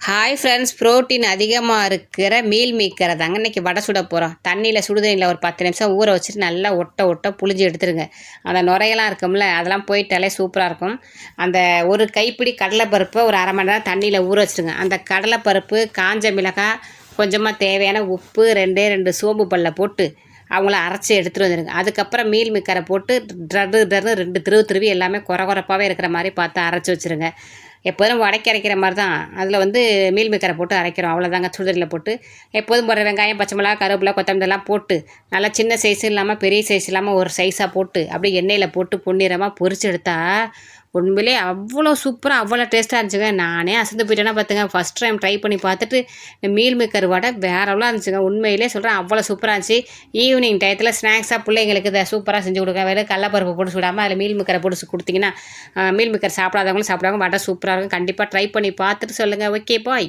Hi friends, protein அதிகமாக இருக்கிற meal மேக்கரை தாங்க இன்றைக்கி வடை சுட போகிறோம். தண்ணியில் சுடுதண்ணியில் ஒரு 10 நிமிஷம் ஊற வச்சுட்டு நல்லா ஒட்ட புளிஞ்சு எடுத்துருங்க. அந்த நுரையெல்லாம் இருக்கும்ல, அதெல்லாம் போயிட்டாலே சூப்பராக இருக்கும். அந்த ஒரு கைப்பிடி கடலைப்பருப்பை ஒரு அரை மணி நேரம் தண்ணியில் ஊற வச்சுருங்க. அந்த கடலைப்பருப்பு, காஞ்ச மிளகாய், கொஞ்சமாக தேவையான உப்பு, 2 சோம்பு பல்லை போட்டு அவங்கள அரைச்சி எடுத்துகிட்டு வந்துடுங்க. அதுக்கப்புறம் மீல் மேக்கரை போட்டு டர்னு 2 திருவி எல்லாமே கொரகொரப்பாகவே இருக்கிற மாதிரி பார்த்து அரைச்சி வச்சுருங்க. எப்போதும் வடைக்கு அரைக்கிற மாதிரி தான் அதில் மீல் மேக்கரை போட்டு அரைக்கிறோம். அவ்வளோதாங்க. சுடுதண்ணியில் போட்டு எப்போதும் போடுற வெங்காயம், பச்சை மிளகா, கருவேப்பிலை, கொத்தமல்லி எல்லாம் போட்டு நல்லா சின்ன சைஸ் இல்லாமல் பெரிய சைஸ் இல்லாமல் ஒரு சைஸாக போட்டு அப்படியே எண்ணெயில் போட்டு பொன்னிறமாக பொரிச்சு எடுத்தா உண்மையிலே அவ்வளோ சூப்பராக அவ்வளோ டேஸ்ட்டாக இருந்துச்சுங்க. நானே அசந்து போயிட்டேன்னா பார்த்துங்க. ஃபஸ்ட் டைம் ட்ரை பண்ணி பார்த்துட்டு இந்த மீல் மேக்கர் வடை வேறெல்லாம் இருந்துச்சுங்க. உண்மையிலே சொல்கிறேன், அவ்வளோ சூப்பராக இருந்துச்சு. ஈவினிங் டயத்தில் ஸ்நாக்ஸாக பிள்ளைங்களுக்கு இதை சூப்பராக செஞ்சு கொடுங்க. வெறும் கடலப்பருப்பு போட்டு சுடாமல் அதில் மீல் மேக்கரை போட்டு கொடுத்தீங்கன்னா மீல் மேக்கர் சாப்பிடாதவங்களும் சாப்பிடுவாங்க. வடை சூப்பராக இருக்கும். கண்டிப்பாக ட்ரை பண்ணி பார்த்துட்டு சொல்லுங்கள். Okay bye.